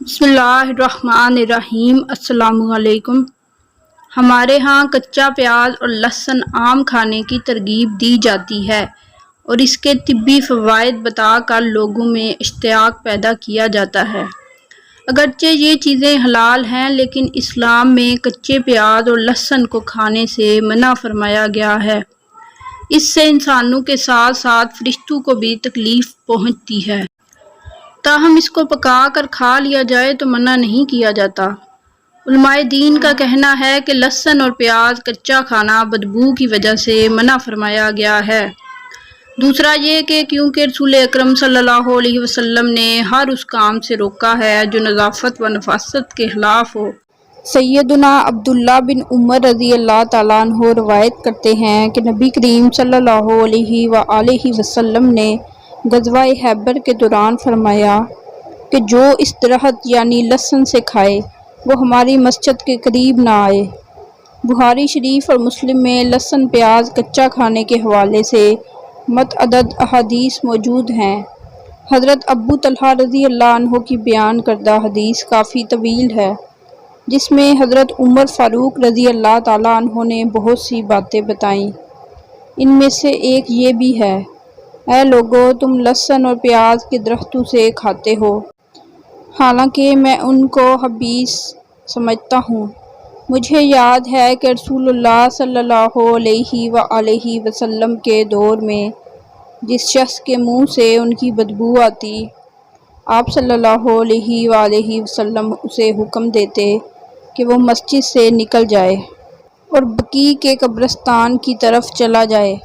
بسم اللہ الرحمن الرحیم۔ السلام علیکم۔ ہمارے ہاں کچا پیاز اور لہسن عام کھانے کی ترغیب دی جاتی ہے اور اس کے طبی فوائد بتا کر لوگوں میں اشتیاق پیدا کیا جاتا ہے۔ اگرچہ یہ چیزیں حلال ہیں لیکن اسلام میں کچے پیاز اور لہسن کو کھانے سے منع فرمایا گیا ہے۔ اس سے انسانوں کے ساتھ ساتھ فرشتوں کو بھی تکلیف پہنچتی ہے۔ تاہم اس کو پکا کر کھا لیا جائے تو منع نہیں کیا جاتا۔ علماء دین کا کہنا ہے کہ لہسن اور پیاز کچا کھانا بدبو کی وجہ سے منع فرمایا گیا ہے۔ دوسرا یہ کہ کیونکہ رسول اکرم صلی اللہ علیہ وسلم نے ہر اس کام سے روکا ہے جو نظافت و نفاست کے خلاف ہو۔ سیدنا عبداللہ بن عمر رضی اللہ تعالیٰ عنہ روایت کرتے ہیں کہ نبی کریم صلی اللہ علیہ وآلہ وسلم نے غزوہ خیبر کے دوران فرمایا کہ جو اس درخت یعنی لہسن سے کھائے وہ ہماری مسجد کے قریب نہ آئے۔ بخاری شریف اور مسلم میں لہسن پیاز کچا کھانے کے حوالے سے متعدد احادیث موجود ہیں۔ حضرت ابو طلحہ رضی اللہ عنہ کی بیان کردہ حدیث کافی طویل ہے جس میں حضرت عمر فاروق رضی اللہ تعالیٰ عنہ نے بہت سی باتیں بتائیں۔ ان میں سے ایک یہ بھی ہے، اے لوگو تم لہسن اور پیاز کے درختوں سے کھاتے ہو، حالانکہ میں ان کو خبیث سمجھتا ہوں۔ مجھے یاد ہے کہ رسول اللہ صلی اللہ علیہ وآلہ وسلم کے دور میں جس شخص کے منہ سے ان کی بدبو آتی، آپ صلی اللہ علیہ وآلہ وسلم اسے حکم دیتے کہ وہ مسجد سے نکل جائے اور بقیع کے قبرستان کی طرف چلا جائے،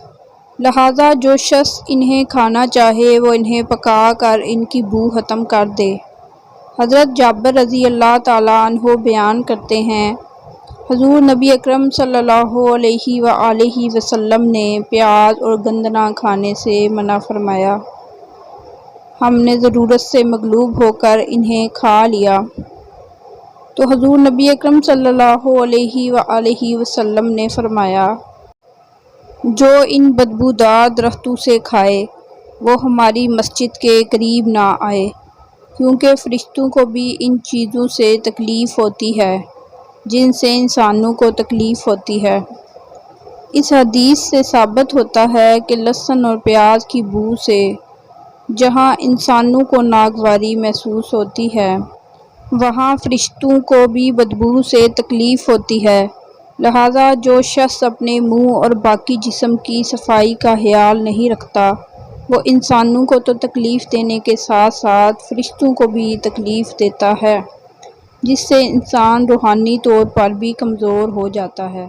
لہذا جو شخص انہیں کھانا چاہے وہ انہیں پکا کر ان کی بو ختم کر دے۔ حضرت جابر رضی اللہ تعالیٰ عنہ بیان کرتے ہیں، حضور نبی اکرم صلی اللہ علیہ وآلہ وسلم نے پیاز اور گندنا کھانے سے منع فرمایا۔ ہم نے ضرورت سے مغلوب ہو کر انہیں کھا لیا تو حضور نبی اکرم صلی اللہ علیہ وآلہ وسلم نے فرمایا، جو ان بدبودار درختوں سے کھائے وہ ہماری مسجد کے قریب نہ آئے، کیونکہ فرشتوں کو بھی ان چیزوں سے تکلیف ہوتی ہے جن سے انسانوں کو تکلیف ہوتی ہے۔ اس حدیث سے ثابت ہوتا ہے کہ لہسن اور پیاز کی بو سے جہاں انسانوں کو ناگواری محسوس ہوتی ہے وہاں فرشتوں کو بھی بدبو سے تکلیف ہوتی ہے، لہذا جو شخص اپنے منہ اور باقی جسم کی صفائی کا خیال نہیں رکھتا وہ انسانوں کو تو تکلیف دینے کے ساتھ ساتھ فرشتوں کو بھی تکلیف دیتا ہے، جس سے انسان روحانی طور پر بھی کمزور ہو جاتا ہے۔